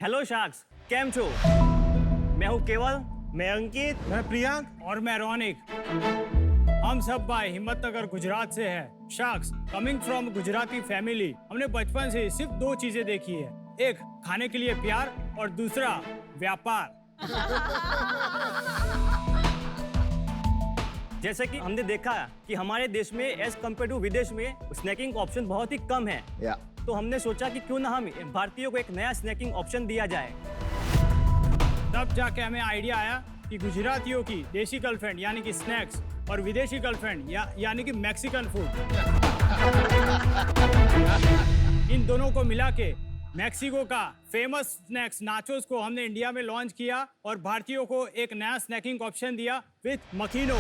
Hello sharks, केम छो? मैं हूँ केवल, मैं अंकित, मैं प्रियांक और मैं रोनिक। हम सब भाई हिम्मतनगर गुजरात से हैं। Sharks coming from Gujarati family. हमने बचपन से सिर्फ दो चीजें देखी है, एक खाने के लिए प्यार और दूसरा व्यापार। जैसे कि हमने देखा कि हमारे देश में एज कम्पेयर टू विदेश में स्नैकिंग ऑप्शन बहुत ही कम है। तो हमने सोचा कि क्यों ना हम भारतीयों को एक नया स्नैकिंग ऑप्शन दिया जाए। तब जाके हमें आइडिया आया कि गुजरातियों की देसी गर्लफ्रेंड यानी कि स्नैक्स और विदेशी गर्लफ्रेंड यानी कि मैक्सिकन फूड, इन दोनों को मिला के मैक्सिको का फेमस स्नैक्स नाचोस को हमने इंडिया में लॉन्च किया और भारतीयों को एक नया स्नैकिंग ऑप्शन दिया विथ मकीनो।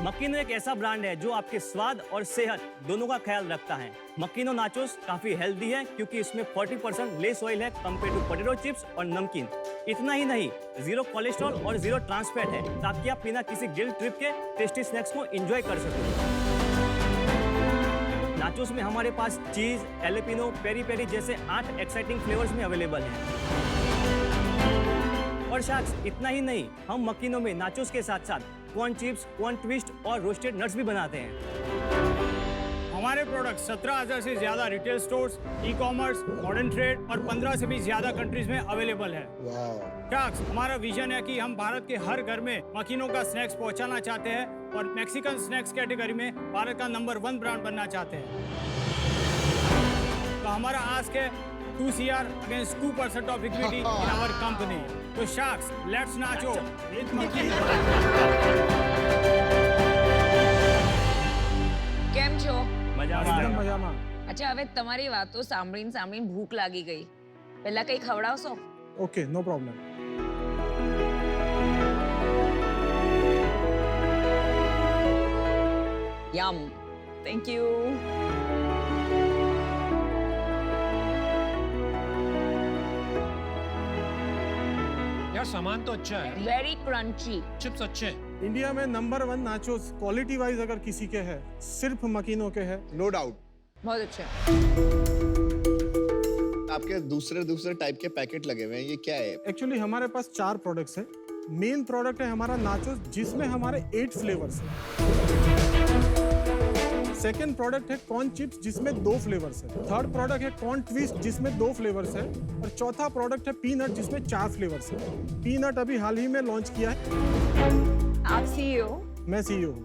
मकीनो एक ऐसा ब्रांड है जो आपके स्वाद और सेहत दोनों का ख्याल रखता है। मकीनो नाचोस काफी हेल्दी है क्योंकि इसमें 40% लेस ऑयल है कंपेयर टू पोटैटो चिप्स और नमकीन। इतना ही नहीं, जीरो कोलेस्ट्रॉल और जीरो ट्रांस फैट है ताकि आप बिना किसी गिल्ट ट्रिप के टेस्टी स्नैक्स को एंजॉय कर सकें। नाचोस में हमारे पास चीज, एलेपिनो, पेरी पेरी जैसे 8 एक्साइटिंग फ्लेवर्स में अवेलेबल हैं। और शार्क्स, इतना ही नहीं, हम मकीनो में नाचोस के साथ साथ कॉर्न चिप्स, कॉर्न ट्विस्ट और रोस्टेड नट्स भी बनाते हैं। हमारे प्रोडक्ट 17,000 से ज्यादा retail stores, e commerce, modern trade और 15 से भी ज्यादा कंट्रीज में अवेलेबल है। शार्क्स, हमारा विजन है कि हम भारत के हर घर में मकीनो का स्नैक्स पहुंचाना चाहते हैं और मैक्सिकन स्नैक्स कैटेगरी में भारत का नंबर 1 ब्रांड बनना चाहते हैं। तो हमारा आस्क है 2 CR against 2% of equity in our company. तो शार्क्स, लेट्स नाचो विद मकीनो। કેમ છો? મજામાં. અચ્છા, હવે તમારી વાતો સાંભળીને ભૂખ લાગી ગઈ. પહેલા કંઈ ખવડાવશો? Okay, no problem. Yum. Thank you. यार सामान तो अच्छा है, વેરી ક્રન્ચી. चिप्स अच्छे हैं। इंडिया में नंबर 1 नाचोस क्वालिटी वाइज अगर किसी के है, सिर्फ मकीनो के है। No doubt. बहुत अच्छा. आपके दूसरे टाइप के पैकेट लगे हुए हैं, ये क्या है? एक्चुअली हमारे पास 4 प्रोडक्ट्स है। मेन प्रोडक्ट है हमारा नाचोस जिसमें हमारे 8 फ्लेवर्स है। सेकेंड प्रोडक्ट है कॉर्न चिप्स जिसमें 2 फ्लेवर्स है। थर्ड प्रोडक्ट है कॉर्न ट्विस्ट जिसमें 2 फ्लेवर्स है और चौथा प्रोडक्ट है पीनट जिसमें 4 फ्लेवर्स है। पीनट अभी हाल ही में लॉन्च किया है। આપ CEO? मैं CEO हूँ।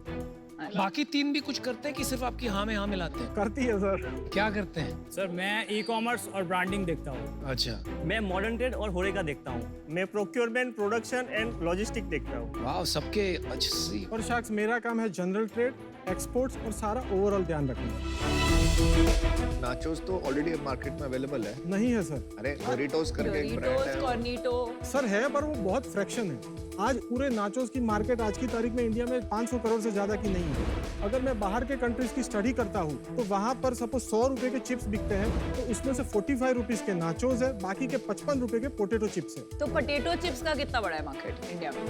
बाकी 3 भी कुछ करते हैं कि सिर्फ आपकी हाँ में हाँ मिलाते हैं? करती है सर। क्या करते हैं? सर, मैं ई कॉमर्स और ब्रांडिंग देखता हूँ। अच्छा, मैं मॉडर्न ट्रेड और होरेका देखता हूँ। मैं प्रोक्योरमेंट, प्रोडक्शन एंड लॉजिस्टिक देखता हूँ। वाह, सबके अच्छी। और शार्क्स, मेरा काम है जनरल ट्रेड, एक्सपोर्ट्स और सारा ओवरऑल ध्यान रखना। नाचोस तो ऑलरेडी मार्केट में अवेलेबल है। नहीं है सर। अरे डोरिटोस करके एक ब्रांड ડોરિટોસ, है। કોર્નિટો. सर है पर वो बहुत फ्रैक्शन है। आज पूरे नाचोस की मार्केट आज की तारीख में इंडिया में 500 करोड़ से ज्यादा की नहीं है। अगर मैं बाहर के कंट्रीज की स्टडी करता हूँ तो वहाँ पर सपोज 100 रुपए के चिप्स बिकते हैं तो उसमें से 45 रुपीज के नाचोस है, बाकी के 55 रुपए के पोटैटो चिप्स है। तो पोटैटो चिप्स का कितना बड़ा है मार्केट इंडिया में?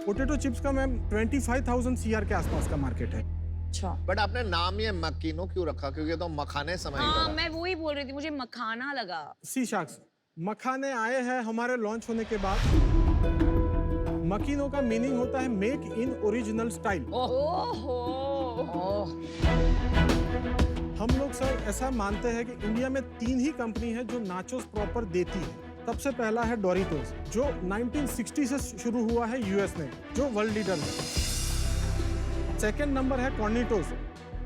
पोटैटो चिप्स का मैम 25,000 CR के आसपास का मार्केट है। अच्छा. बट आपने नाम ये मकीनो क्यों रखा? क्योंकि तो मखाने समय हाँ, का। मैं वही बोल रही थी, मुझे मखाना लगा. सी शार्क्स, मखाने आए हैं हमारे लॉन्च होने के बाद। मकीनो का मीनिंग होता है मेक इन ओरिजिनल स्टाइल। ओहो. हम लोग सर ऐसा मानते हैं कि इंडिया में 3 ही कंपनी है जो नाचोस प्रॉपर देती है। सबसे पहला है डोरिटोस जो 1960 से शुरू हुआ है यूएस में, जो वर्ल्ड लीडर है। सेकेंड नंबर है कॉर्निटोस।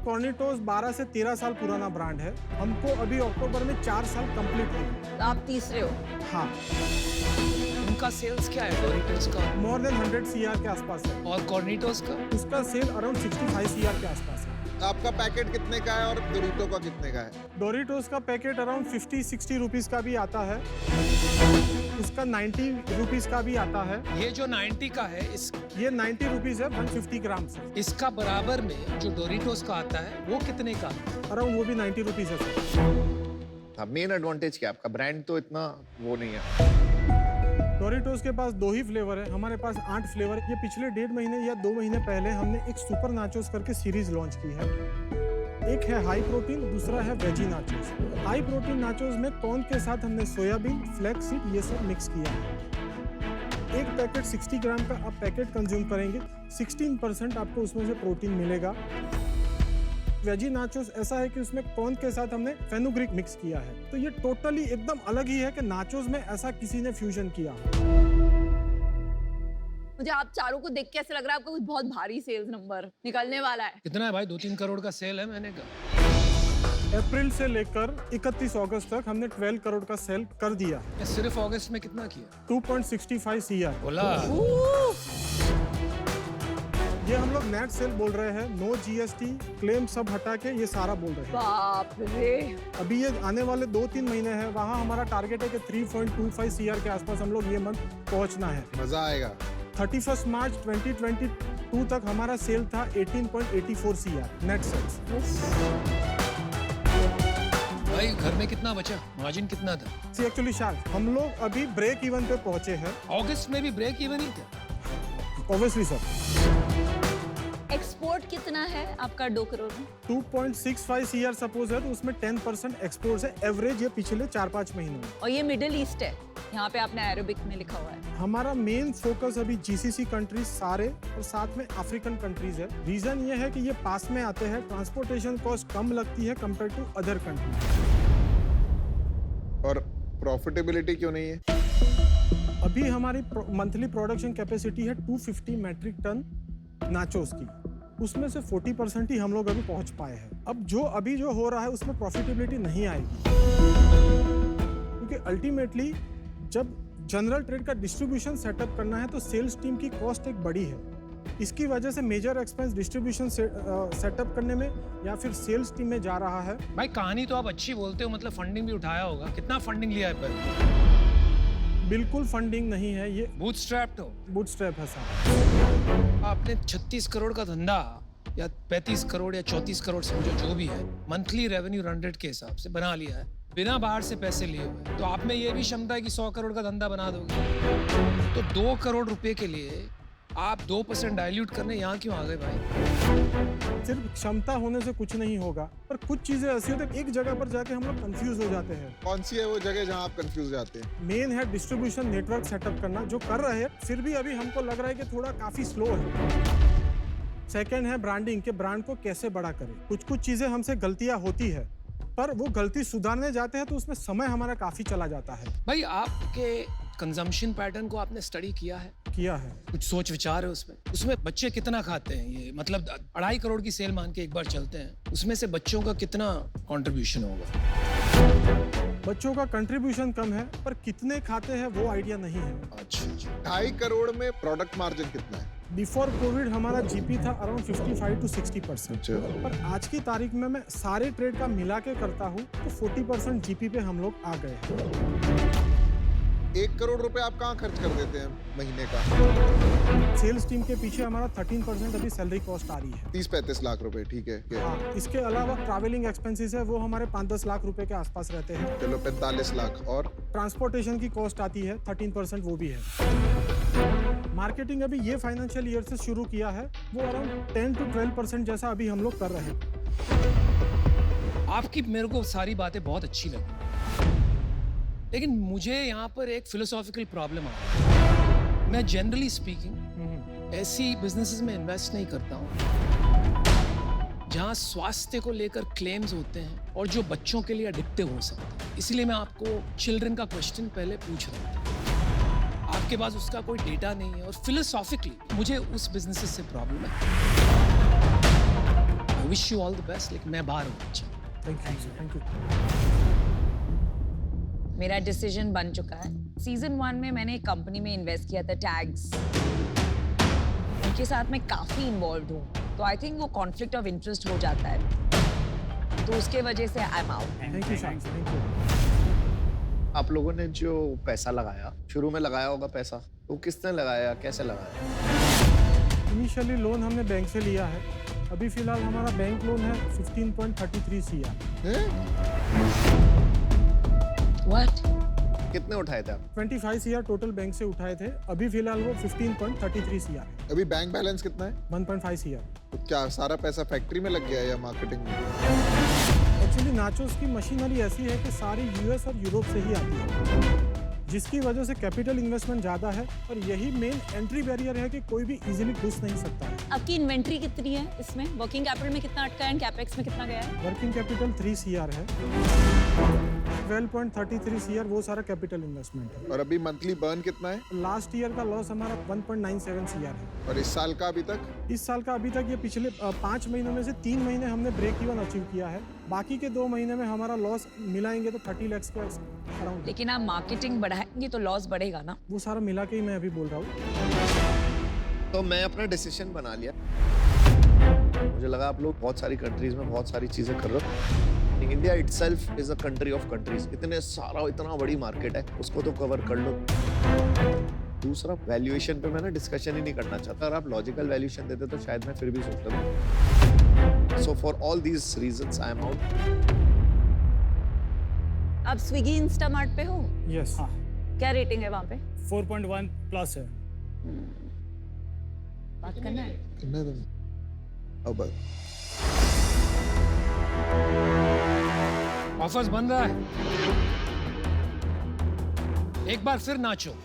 कॉर्निटोस 12 से 13 साल पुराना ब्रांड है। हमको अभी अक्टूबर में 4 साल कंप्लीट हुए। आप तीसरे हो. हाँ, उनका सेल्स क्या है डोरिटोस का? मोर देन 100 CR के आसपास है। और कॉर्निटोस का? उसका सेल अराउंड 65 CR के आसपास है। आपका पैकेट कितने का है और डोरिटो का कितने का है? डोरिटोस का पैकेट अराउंड 50-60 रुपीज का भी आता है। उसका 90 रुपीज का भी आता है। ये जो 90 का है, ये 90 रुपीज है 150 ग्राम से। इसका बराबर में जो डोरिटोस का आता है वो कितने का? अराउंड वो भी 90 रुपीज है सर। हाँ, मेन एडवांटेज क्या है आपका? ब्रांड तो इतना वो नहीं है। डोरिटोस के पास 2 ही फ्लेवर है, हमारे पास 8 फ्लेवर है। ये पिछले 1.5 महीने या 2 महीने पहले हमने एक सुपर नाचोस करके सीरीज लॉन्च की है। एक है हाई प्रोटीन, दूसरा है veggie nachos. High protein nachos में कॉर्न के साथ हमने सोयाबीन, फ्लैक्स सीड ये सब मिक्स किया है। एक पैकेट 60 ग्राम का आप पैकेट कंज्यूम करेंगे, 16% आपको उसमें से प्रोटीन मिलेगा। वेजी नाचोस ऐसा है कि उसमें कॉर्न के साथ हमने फेनुग्रीक मिक्स किया है, तो ये टोटली एकदम अलग ही है कि नाचोस में ऐसा किसी ने फ्यूजन किया। मुझे आप चारों को देख के ऐसा लग रहा है आपका कुछ बहुत भारी सेल्स नंबर निकलने वाला है। कितना है भाई? 2-3 करोड़ का सेल है मैंने कहा। अप्रैल से लेकर 31 अगस्त तक हमने 12 करोड़ का सेल कर दिया है। ये सिर्फ अगस्त में कितना किया? 2.65 CR। बोला ये हम लोग नेट सेल बोल रहे हैं, नो GST क्लेम सब हटा के ये सारा बोल रहे हैं। बाप रे। अभी ये आने वाले 2-3 महीने हैं, वहाँ हमारा टारगेट है कि 3.25 CR के आसपास हम लोग ये मंथ पहुँचना है। मजा आएगा। 31 मार्च 2022 तक हमारा सेल था 18.84 CR नेट सेल्स। भाई घर में कितना बचा? मार्जिन कितना था? एक्चुअली शायद हम लोग अभी ब्रेक इवन पे पहुंचे हैं। अगस्त में भी ब्रेक इवन ही था। Obviously sir. एक्सपोर्ट कितना है आपका 2 करोड़ में? 2.65 CR सपोज है, तो उसमें 10% एक्सपोर्ट है एवरेज ये पिछले 4-5 महीनों में। और ये मिडिल ईस्ट है, यहाँ पे आपने अरेबिक में लिखा हुआ है। हमारा मेन फोकस अभी GCC कंट्रीज सारे और साथ में अफ्रीकन कंट्रीज है। रीजन ये है कि ये पास में आते हैं, ट्रांसपोर्टेशन कॉस्ट कम लगती है कंपेयर टू अदर कंट्रीज। और प्रॉफिटेबिलिटी क्यों नहीं है? अभी हमारी मंथली प्रोडक्शन कैपेसिटी है 250 मैट्रिक टन नाचोस की, उसमें से 40% ही हम लोग अभी पहुंच पाए हैं। अब जो हो रहा है उसमें प्रॉफिटेबिलिटी नहीं आएगी, क्योंकि अल्टीमेटली जब जनरल ट्रेड का डिस्ट्रीब्यूशन सेटअप करना है तो सेल्स टीम की कॉस्ट एक बड़ी है। इसकी वजह से मेजर एक्सपेंस डिस्ट्रीब्यूशन सेटअप करने में या फिर सेल्स टीम में जा रहा है। भाई कहानी तो आप अच्छी बोलते हो, मतलब फंडिंग भी उठाया होगा। कितना फंडिंग लिया है पर? बिल्कुल फंडिंग नहीं है, ये बूटस्ट्रैप्ड हो। बूटस्ट्रैप है साहब। आपने 36 करोड़ का धंधा या 35 करोड़ या 34 करोड़ समझो जो भी है, मंथली रेवेन्यू रन रेट के हिसाब से बना लिया है बिना बाहर से पैसे लिए हुए। तो आप में ये भी क्षमता है कि 100 करोड़ का धंधा बना दोगे। तो 2 करोड़ रुपए के लिए आप 2% डाइल्यूट करने यहाँ क्यों आ गए भाई? सिर्फ क्षमता होने से कुछ नहीं होगा, पर कुछ चीजें ऐसी होती है एक जगह पर जाके हम लोग कंफ्यूज हो जाते हैं। कौन सी है वो जगह जहाँ आप कंफ्यूज जाते हैं? मेन है डिस्ट्रीब्यूशन नेटवर्क सेटअप करना, जो कर रहे हैं, फिर भी अभी हमको लग रहा है कि थोड़ा काफी स्लो है। सेकंड है ब्रांडिंग, के ब्रांड को कैसे बड़ा करें। कुछ चीजें हमसे गलतियां होती है, पर वो गलती सुधारने जाते हैं तो उसमें समय हमारा काफी चला जाता है। भाई आपके कंजम्पशन पैटर्न को आपने स्टडी किया है? किया है। कुछ सोच विचार है उसमें बच्चे कितना खाते हैं? ये मतलब 2.5 करोड़ की सेल मान के एक बार चलते हैं, उसमें से बच्चों का कितना कंट्रीब्यूशन होगा? बच्चों का कंट्रीब्यूशन कम है, पर कितने खाते हैं वो आइडिया नहीं है। अच्छा 2.5 करोड़ में प्रोडक्ट मार्जिन कितना है? बिफोर कोविड हमारा GP था अराउंड 55 to 60%। पर आज की तारीख में मैं सारे ट्रेड का मिला के करता हूँ तो 40% GP पे हम लोग आ गए हैं। 1 करोड़ रुपए आप कहाँ खर्च कर देते हैं महीने का? सेल्स टीम के पीछे हमारा 13% अभी सैलरी कॉस्ट आ रही है। 30-35 लाख रुपए, ठीक है। हाँ, इसके अलावा ट्रैवलिंग एक्सपेंसेस है वो हमारे 5-10 लाख रुपए के आसपास रहते हैं। चलो 45 लाख। और ट्रांसपोर्टेशन की कॉस्ट आती है 13%, वो भी है। मार्केटिंग अभी ये फाइनेंशियल ईयर से शुरू किया है, वो अराउंड 10 to 12% जैसा अभी हम लोग कर रहे हैं। आपकी मेरे को सारी बातें बहुत अच्छी लगी, लेकिन मुझे यहाँ पर एक फिलोसॉफिकल प्रॉब्लम आ रहा है। मैं जनरली स्पीकिंग ऐसी बिजनेसेस में इन्वेस्ट नहीं करता हूँ जहाँ स्वास्थ्य को लेकर क्लेम्स होते हैं और जो बच्चों के लिए एडिक्टिव हो सकते हैं। इसलिए मैं आपको चिल्ड्रन का क्वेश्चन पहले पूछ रहा था। आपके पास उसका कोई डेटा नहीं है और फिलोसॉफिकली मुझे उस बिजनेसेस से प्रॉब्लम है। I wish you all the best, लेकिन मैं बाहर हूँ। Thank you. मेरा डिसीजन बन चुका है। सीजन 1 में मैंने एक कंपनी में इन्वेस्ट किया था, टैग्स। उनके साथ मैं काफी इन्वॉल्व हूँ, तो आई थिंक वो कॉन्फ्लिक्ट ऑफ इंटरेस्ट हो जाता है, तो उसके वजह से I am out. Thank you शांत, थैंक यू। आप लोगों ने जो पैसा लगाया, शुरू में लगाया होगा पैसा, तो किसने लगाया, कैसे लगाया? इनिशियली लोन हमने बैंक से लिया है। अभी फिलहाल हमारा बैंक लोन है 15.33 CR। What? कितने उठाए थे आप? 25 सीआर टोटल बैंक से उठाए थे, अभी फिलहाल वो 15.33 सीआर है, अभी बैंक बैलेंस कितना है? 1.5 सीआर। तो क्या सारा पैसा फैक्ट्री में लग गया है या मार्केटिंग में? एक्चुअली नाचोस की मशीनरी ऐसी है कि सारी यूएस और यूरोप से ही आती है, जिसकी वजह से कैपिटल इन्वेस्टमेंट ज़्यादा है और यही मेन एंट्री बैरियर है कि कोई भी इजीली घुस नहीं सकता है। आपकी इन्वेंट्री कितनी है इसमें? वर्किंग कैपिटल में कितना अटका है एंड कैपेक्स में कितना गया है? वर्किंग कैपिटल 3 सीआर है, 12.33 सीआर वो सारा कैपिटल इन्वेस्टमेंट है। और अभी मंथली बर्न कितना है? लास्ट ईयर का लॉस हमारा 1.97 सीआर है और इस साल का अभी तक? इस साल का अभी तक ये पिछले 5 महीनों में से 3 महीने हमने ब्रेक इवन अचीव किया है, बाकी के 2 महीने में हमारा लॉस मिलाएंगे तो 30 लाख के अराउंड। लेकिन आप मार्केटिंग बढ़ाएंगे तो लॉस बढ़ेगा ना? वो सारा मिला के ही मैं अभी बोल रहा हूँ। तो मैं अपना डिसीजन बना लिया। मुझे लगा आप लोग बहुत सारी कंट्रीज में बहुत सारी चीजें कर रहे हो। India itself is a country of countries, इतना बड़ी मार्केट है, उसको तो कवर कर लो। दूसरा, वैल्यूएशन पे मैं ना डिस्कशन ही नहीं करना चाहता। अगर आप लॉजिकल वैल्यूएशन देते तो शायद मैं फिर भी सोचता। So for all these reasons I am out. आप स्विगी इंस्टामार्ट पे हो? यस। हाँ। क्या रेटिंग है वहाँ पे? 4.1 प्लस है। बात करना है? कितने दिन? अब ऑफर्स बन रहा है, एक बार फिर नाचो। मैं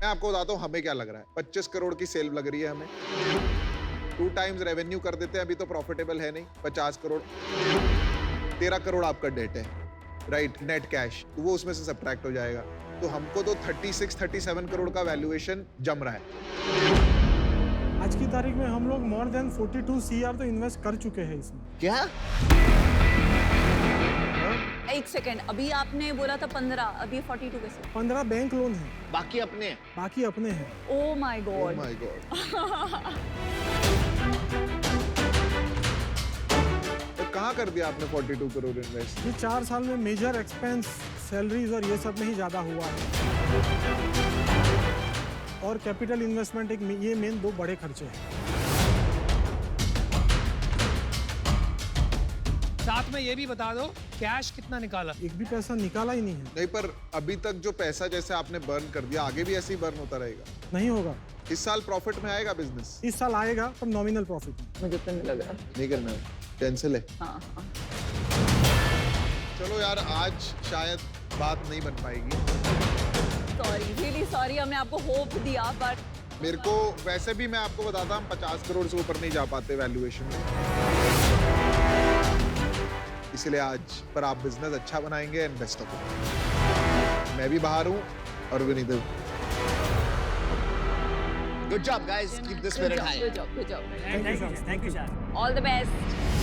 आपको बताता हूँ हमें क्या लग रहा है। 25 करोड़ की सेल लग रही है हमें, 2 टाइम्स रेवेन्यू कर देते हैं, अभी तो प्रॉफिटेबल है नहीं। 50 करोड़, 13 करोड़ आपका डेट है, राइट, नेट कैश, तो वो उसमें से सब्ट्रैक्ट हो जाएगा। तो हमको तो 36-37 करोड़ का वैल्यूएशन जम रहा है। आज की तारीख में हम लोग मोर देन 42 सीआर तो इन्वेस्ट कर चुके हैं इसमें। क्या? एक सेकंड, अभी आपने बोला था 15, अभी 42 कैसे? 15 बैंक लोन है, बाकी अपने हैं। बाकी अपने हैं। Oh my Oh God. my God. तो कहाँ कर दिया आपने 42 करोड़ इन्वेस्ट? ये 4 साल में मेजर एक्सपेंस, सैलरीज और ये सब में ही ज़्यादा हुआ है, और कैपिटल इन्वेस्टमेंट ये मेन 2 बड़े खर्चे हैं। साथ में ये भी बता दो कैश कितना निकाला? एक भी पैसा निकाला ही नहीं है। नहीं, पर अभी तक जो पैसा जैसे आपने बर्न कर दिया, आगे भी ऐसे ही बर्न होता रहेगा? नहीं होगा, इस साल प्रॉफिट में आएगा बिजनेस? इस साल आएगा पर नॉमिनल प्रॉफिट में। मुझे तो नहीं लग रहा। नहीं करना है, कैंसिल है। हाँ हाँ। चलो यार, आज शायद बात नहीं बन पाएगी। सॉरी, रियली सॉरी, हमने आपको होप दिया, बट मेरे को वैसे भी मैं आपको बताता, हम 50 करोड़ से ऊपर नहीं जा पाते वैल्यूएशन में, इसलिए आज पर आप बिजनेस अच्छा बनाएंगे एंड बेस्ट ऑफ लक। मैं भी बाहर हूँ और Vineet. Good job guys, keep the spirit high. Good job. Thank you, sir. All the best.